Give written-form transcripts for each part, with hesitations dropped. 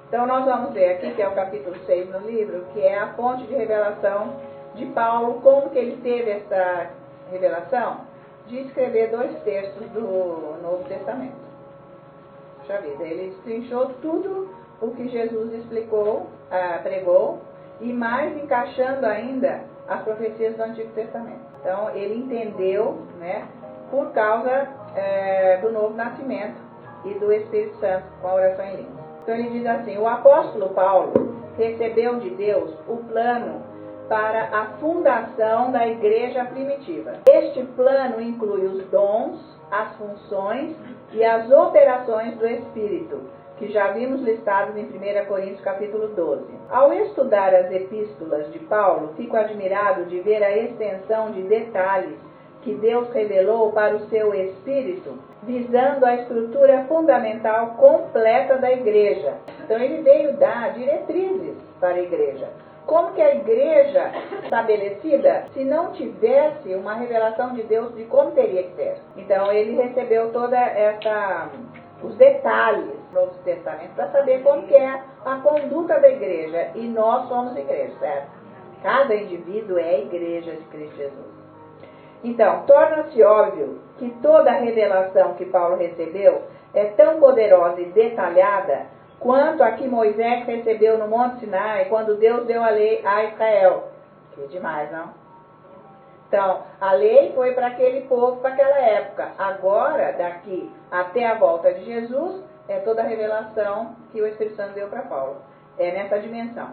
Então nós vamos ver aqui, que é o capítulo 6 no livro, que é a fonte de revelação de Paulo, como que ele teve essa revelação de escrever 2/3 do Novo Testamento. Puxa vida, ele destrinchou tudo o que Jesus explicou, pregou, e mais encaixando ainda as profecias do Antigo Testamento. Então ele entendeu, né, por causa do novo nascimento e do Espírito Santo, com a oração em línguas. Então ele diz assim: o apóstolo Paulo recebeu de Deus o plano para a fundação da igreja primitiva. Este plano inclui os dons, as funções e as operações do Espírito, que já vimos listados em 1 Coríntios capítulo 12. Ao estudar as epístolas de Paulo, fico admirado de ver a extensão de detalhes que Deus revelou para o seu Espírito, visando a estrutura fundamental completa da igreja. Então ele veio dar diretrizes para a igreja. Como que a igreja estabelecida, se não tivesse uma revelação de Deus de como teria que ser? Então ele recebeu toda os detalhes do Novo Testamento para saber como que é a conduta da igreja. E nós somos igreja, certo? Cada indivíduo é a igreja de Cristo Jesus. Então, torna-se óbvio que toda a revelação que Paulo recebeu é tão poderosa e detalhada quanto a que Moisés recebeu no Monte Sinai, quando Deus deu a lei a Israel. Que demais, não? Então, a lei foi para aquele povo, para aquela época. Agora, daqui até a volta de Jesus, é toda a revelação que o Espírito Santo deu para Paulo. É nessa dimensão.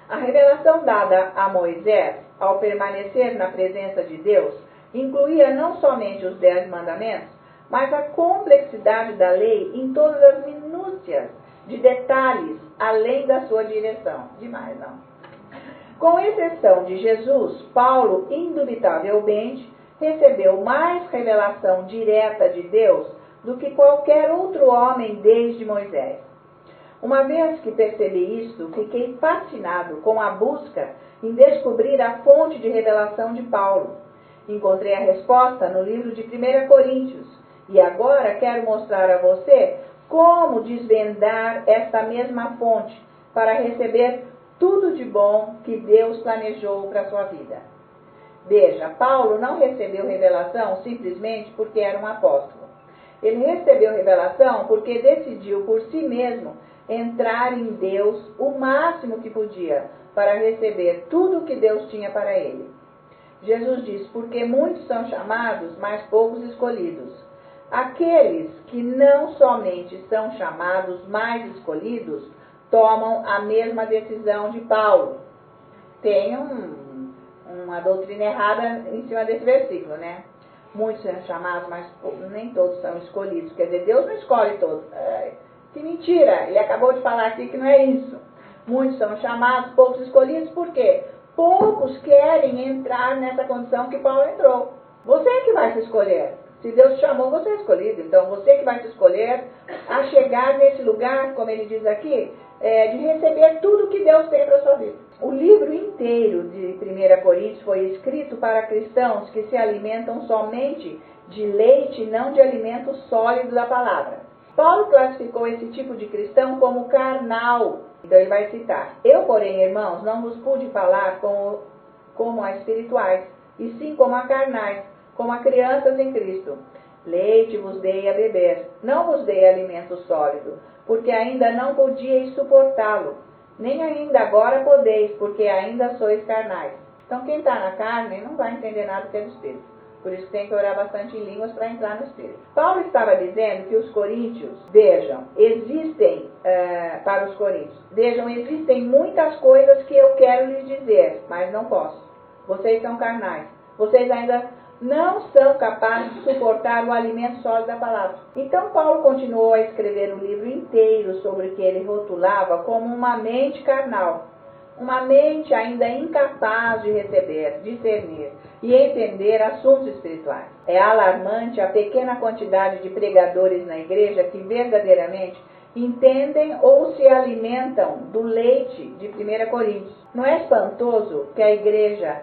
A revelação dada a Moisés, ao permanecer na presença de Deus, incluía não somente os 10 mandamentos, mas a complexidade da lei em todas as minúcias de detalhes, além da sua direção. Demais, não? Com exceção de Jesus, Paulo, indubitavelmente, recebeu mais revelação direta de Deus do que qualquer outro homem desde Moisés. Uma vez que percebi isto, fiquei fascinado com a busca em descobrir a fonte de revelação de Paulo. Encontrei a resposta no livro de 1 Coríntios, e agora quero mostrar a você como desvendar esta mesma fonte para receber tudo de bom que Deus planejou para a sua vida. Veja, Paulo não recebeu revelação simplesmente porque era um apóstolo. Ele recebeu revelação porque decidiu por si mesmo entrar em Deus o máximo que podia para receber tudo o que Deus tinha para ele. Jesus diz: porque muitos são chamados, mas poucos escolhidos. Aqueles que não somente são chamados, mas escolhidos, tomam a mesma decisão de Paulo. Tem uma doutrina errada em cima desse versículo, né? Muitos são chamados, mas nem todos são escolhidos. Quer dizer, Deus não escolhe todos. Que mentira! Ele acabou de falar aqui que não é isso. Muitos são chamados, poucos escolhidos. Por quê? Poucos querem entrar nessa condição que Paulo entrou. Você é que vai se escolher. Se Deus te chamou, você é escolhido. Então, você que vai se escolher a chegar nesse lugar, como ele diz aqui, de receber tudo que Deus tem para a sua vida. O livro inteiro de 1 Coríntios foi escrito para cristãos que se alimentam somente de leite, não de alimento sólido da palavra. Paulo classificou esse tipo de cristão como carnal. Então ele vai citar: eu, porém, irmãos, não vos pude falar como a espirituais, e sim como a carnais, como a crianças em Cristo. Leite vos dei a beber, não vos dei alimento sólido, porque ainda não podíeis suportá-lo, nem ainda agora podeis, porque ainda sois carnais. Então quem está na carne não vai entender nada que é do Espírito. Por isso tem que orar bastante em línguas para entrar no Espírito. Paulo estava dizendo que os coríntios, para os coríntios, existem muitas coisas que eu quero lhes dizer, mas não posso. Vocês são carnais. Vocês ainda não são capazes de suportar o alimento sólido da palavra. Então Paulo continuou a escrever o livro inteiro sobre o que ele rotulava como uma mente carnal. Uma mente ainda incapaz de receber, discernir e entender assuntos espirituais. É alarmante a pequena quantidade de pregadores na igreja que verdadeiramente entendem ou se alimentam do leite de 1 Coríntios. Não é espantoso que a igreja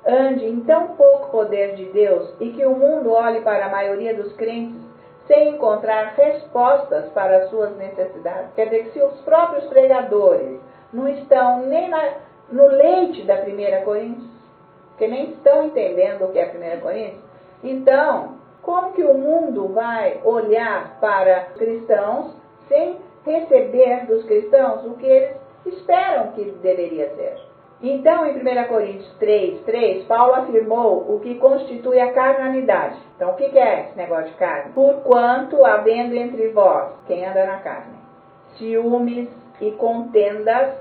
ande em tão pouco poder de Deus e que o mundo olhe para a maioria dos crentes sem encontrar respostas para as suas necessidades. Quer dizer que se os próprios pregadores não estão nem no leite da 1 Coríntios, que nem estão entendendo o que é 1 Coríntios, então, como que o mundo vai olhar para os cristãos sem receber dos cristãos o que eles esperam que deveria ser? Então, em 1 Coríntios 3:3, Paulo afirmou o que constitui a carnalidade. Então, o que é esse negócio de carne? Porquanto, havendo entre vós, quem anda na carne, ciúmes e contendas,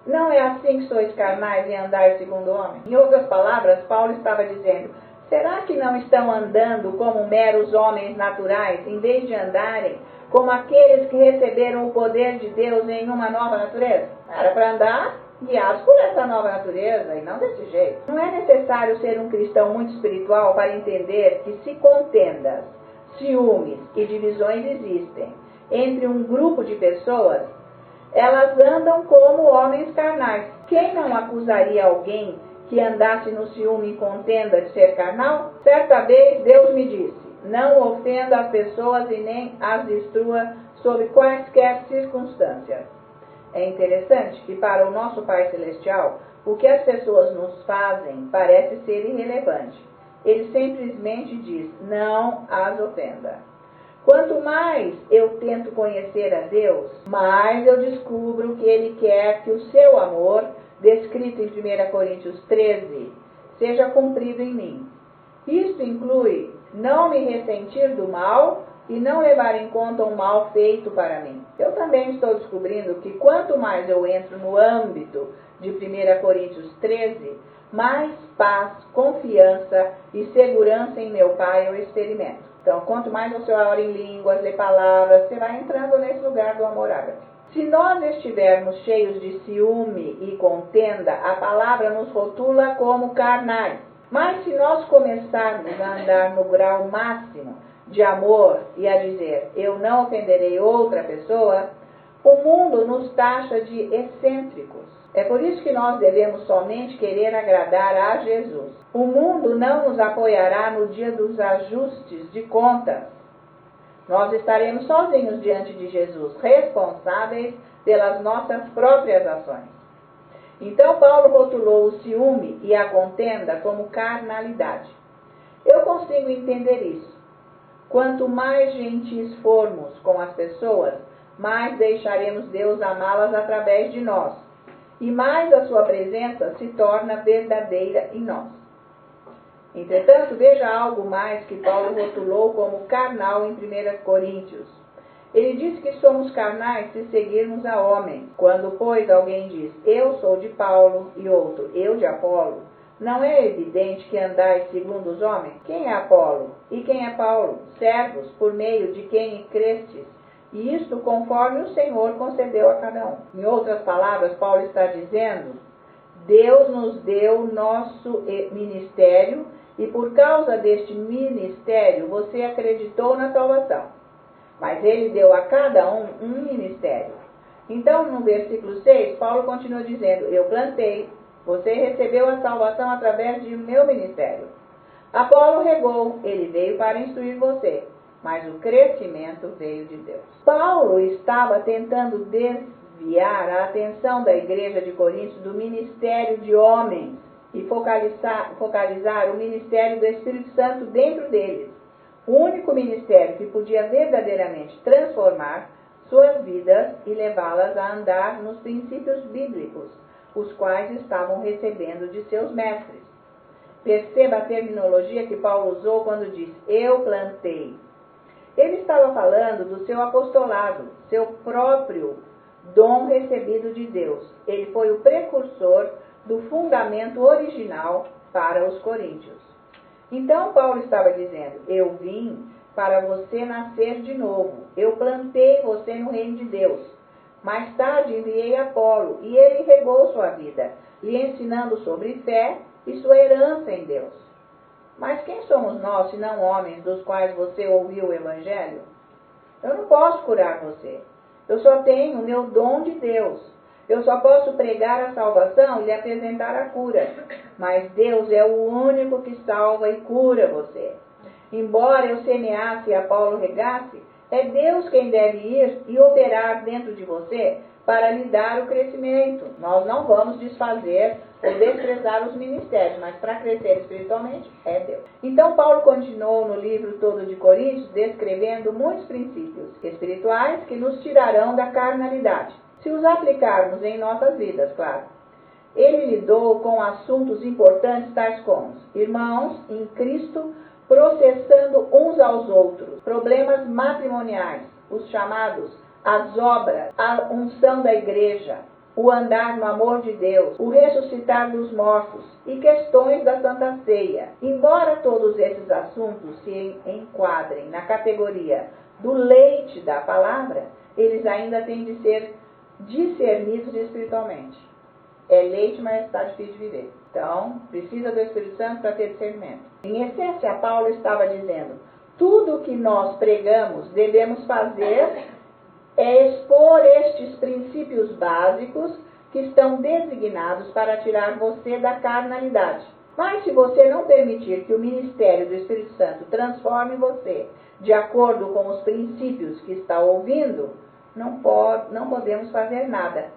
não é assim que sois carnais e andais segundo o homem? Em outras palavras, Paulo estava dizendo, será que não estão andando como meros homens naturais, em vez de andarem como aqueles que receberam o poder de Deus em uma nova natureza? Era para andar guiados por essa nova natureza e não desse jeito. Não é necessário ser um cristão muito espiritual para entender que se contendas, ciúmes e divisões existem entre um grupo de pessoas, elas andam como homens carnais. Quem não acusaria alguém que andasse no ciúme e contenda de ser carnal? Certa vez Deus me disse, não ofenda as pessoas e nem as destrua sob quaisquer circunstâncias. É interessante que para o nosso Pai Celestial, o que as pessoas nos fazem parece ser irrelevante. Ele simplesmente diz, não as ofenda. Quanto mais eu tento conhecer a Deus, mais eu descubro que Ele quer que o seu amor, descrito em 1 Coríntios 13, seja cumprido em mim. Isto inclui não me ressentir do mal e não levar em conta um mal feito para mim. Eu também estou descobrindo que quanto mais eu entro no âmbito de 1 Coríntios 13, mais paz, confiança e segurança em meu Pai eu experimento. Então, quanto mais você ora em línguas, lê palavras, você vai entrando nesse lugar do amor ágape. Se nós estivermos cheios de ciúme e contenda, a palavra nos rotula como carnais. Mas se nós começarmos a andar no grau máximo de amor e a dizer, eu não ofenderei outra pessoa, o mundo nos taxa de excêntricos. É por isso que nós devemos somente querer agradar a Jesus. O mundo não nos apoiará no dia dos ajustes de contas. Nós estaremos sozinhos diante de Jesus, responsáveis pelas nossas próprias ações. Então Paulo rotulou o ciúme e a contenda como carnalidade. Eu consigo entender isso. Quanto mais gentis formos com as pessoas, mais deixaremos Deus amá-las através de nós, e mais a sua presença se torna verdadeira em nós. Entretanto, veja algo mais que Paulo rotulou como carnal em 1 Coríntios. Ele diz que somos carnais se seguirmos a homens. Quando, pois, alguém diz, eu sou de Paulo, e outro, eu de Apolo, não é evidente que andais segundo os homens? Quem é Apolo? E quem é Paulo? Servos, por meio de quem crestes, e isto conforme o Senhor concedeu a cada um. Em outras palavras, Paulo está dizendo, Deus nos deu nosso ministério, e por causa deste ministério, você acreditou na salvação. Mas ele deu a cada um ministério. Então, no versículo 6, Paulo continua dizendo, eu plantei, você recebeu a salvação através de meu ministério. Apolo regou, ele veio para instruir você, mas o crescimento veio de Deus. Paulo estava tentando desviar a atenção da igreja de Corinto do ministério de homens e focalizar o ministério do Espírito Santo dentro deles. O único ministério que podia verdadeiramente transformar suas vidas e levá-las a andar nos princípios bíblicos, os quais estavam recebendo de seus mestres. Perceba a terminologia que Paulo usou quando diz, eu plantei. Ele estava falando do seu apostolado, seu próprio dom recebido de Deus. Ele foi o precursor do fundamento original para os coríntios. Então Paulo estava dizendo, eu vim para você nascer de novo. Eu plantei você no reino de Deus. Mais tarde enviei Apolo, e ele regou sua vida, lhe ensinando sobre fé e sua herança em Deus. Mas quem somos nós, senão homens dos quais você ouviu o Evangelho? Eu não posso curar você. Eu só tenho o meu dom de Deus. Eu só posso pregar a salvação e lhe apresentar a cura. Mas Deus é o único que salva e cura você. embora eu semeasse e Apolo regasse, é Deus quem deve ir e operar dentro de você para lhe dar o crescimento. Nós não vamos desfazer ou desprezar os ministérios, mas para crescer espiritualmente é Deus. Então Paulo continuou no livro todo de Coríntios descrevendo muitos princípios espirituais que nos tirarão da carnalidade, se os aplicarmos em nossas vidas, claro. Ele lidou com assuntos importantes tais como irmãos em Cristo processando uns aos outros, problemas matrimoniais, os chamados, as obras, a unção da igreja, o andar no amor de Deus, o ressuscitar dos mortos e questões da Santa Ceia. Embora todos esses assuntos se enquadrem na categoria do leite da palavra, eles ainda têm de ser discernidos espiritualmente. É leite, mas está difícil de viver. Então, precisa do Espírito Santo para ter discernimento. Em essência, Paulo estava dizendo, tudo o que nós pregamos devemos fazer é expor estes princípios básicos que estão designados para tirar você da carnalidade. Mas se você não permitir que o ministério do Espírito Santo transforme você de acordo com os princípios que está ouvindo, não podemos fazer nada.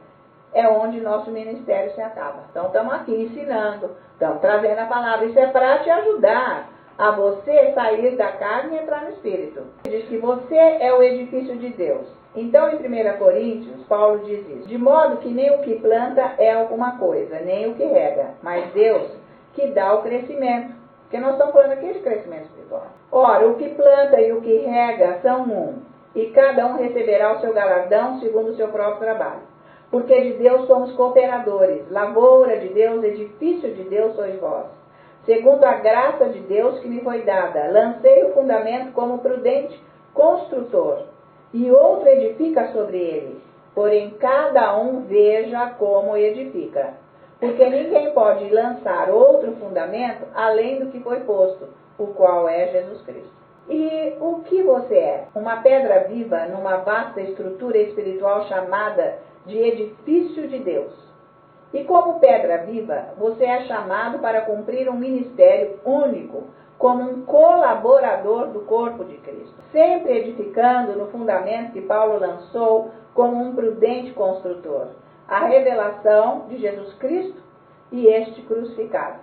É onde nosso ministério se acaba. Então estamos aqui ensinando, estamos trazendo a palavra. Isso é para te ajudar a você sair da carne e entrar no Espírito. Diz que você é o edifício de Deus. Então, em 1 Coríntios, Paulo diz isso. De modo que nem o que planta é alguma coisa, nem o que rega, mas Deus que dá o crescimento. Porque nós estamos falando aqui de crescimento espiritual. Ora, o que planta e o que rega são um, e cada um receberá o seu galardão segundo o seu próprio trabalho. Porque de Deus somos cooperadores, lavoura de Deus, edifício de Deus sois vós. Segundo a graça de Deus que me foi dada, lancei o fundamento como prudente construtor, e outro edifica sobre ele. Porém, cada um veja como edifica. Porque ninguém pode lançar outro fundamento além do que foi posto, o qual é Jesus Cristo. E o que você é? Uma pedra viva numa vasta estrutura espiritual chamada de edifício de Deus. E como pedra viva, você é chamado para cumprir um ministério único, como um colaborador do corpo de Cristo, sempre edificando no fundamento que Paulo lançou como um prudente construtor, a revelação de Jesus Cristo e este crucificado.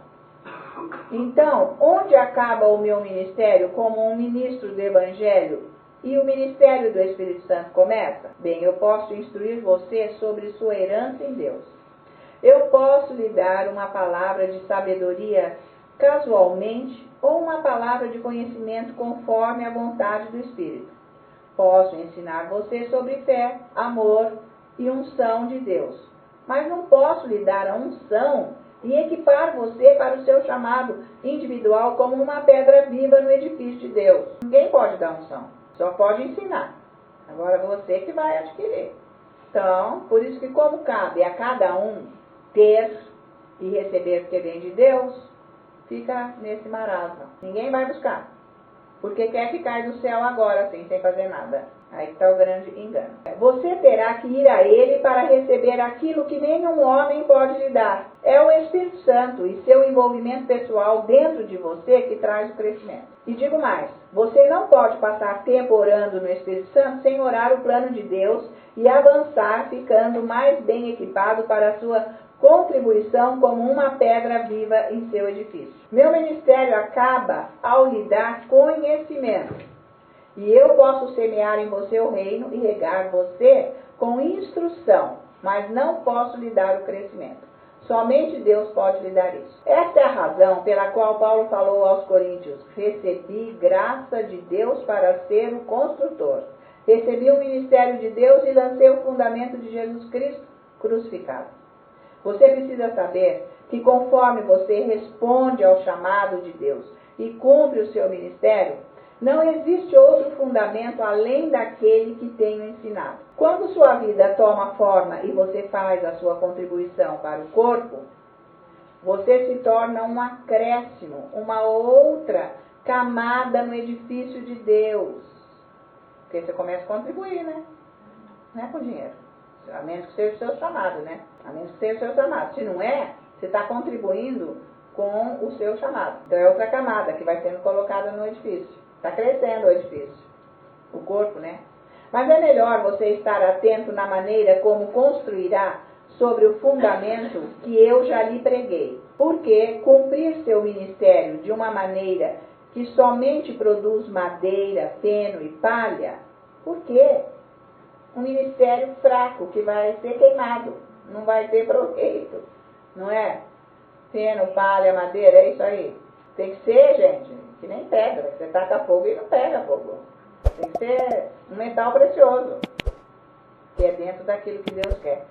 Então, onde acaba o meu ministério como um ministro do Evangelho e o ministério do Espírito Santo começa? Bem, eu posso instruir você sobre sua herança em Deus. Eu posso lhe dar uma palavra de sabedoria casualmente ou uma palavra de conhecimento conforme a vontade do Espírito. Posso ensinar você sobre fé, amor e unção de Deus. Mas não posso lhe dar a unção e equipar você para o seu chamado individual como uma pedra viva no edifício de Deus. Ninguém pode dar unção, só pode ensinar. Agora você que vai adquirir. Então, por isso que como cabe a cada um ter e receber porque vem de Deus, fica nesse marasmo. Ninguém vai buscar, porque quer ficar do céu agora assim, sem fazer nada. Aí está o grande engano. Você terá que ir a Ele para receber aquilo que nenhum homem pode lhe dar. É o Espírito Santo e seu envolvimento pessoal dentro de você que traz o crescimento. E digo mais, você não pode passar tempo orando no Espírito Santo sem orar o plano de Deus e avançar ficando mais bem equipado para a sua contribuição como uma pedra viva em seu edifício. Meu ministério acaba ao lhe dar conhecimento. E eu posso semear em você o reino e regar você com instrução, mas não posso lhe dar o crescimento. Somente Deus pode lhe dar isso. Esta é a razão pela qual Paulo falou aos Coríntios: recebi graça de Deus para ser o construtor. Recebi o ministério de Deus e lancei o fundamento de Jesus Cristo crucificado. Você precisa saber que conforme você responde ao chamado de Deus e cumpre o seu ministério, não existe outro fundamento além daquele que tenho ensinado. Quando sua vida toma forma e você faz a sua contribuição para o corpo, você se torna um acréscimo, uma outra camada no edifício de Deus. Porque você começa a contribuir, né? Não é com dinheiro. A menos que seja o seu chamado, né? A menos que seja o seu chamado. Se não é, você está contribuindo com o seu chamado. Então é outra camada que vai sendo colocada no edifício. Está crescendo o edifício, o corpo, né? Mas é melhor você estar atento na maneira como construirá sobre o fundamento que eu já lhe preguei. Porque cumprir seu ministério de uma maneira que somente produz madeira, feno e palha, por quê? Um ministério fraco que vai ser queimado, não vai ter proveito, não é? Feno, palha, madeira, é isso aí. Tem que ser, gente, que nem pedra, você taca fogo e não pega fogo. Tem que ser um metal precioso, que é dentro daquilo que Deus quer.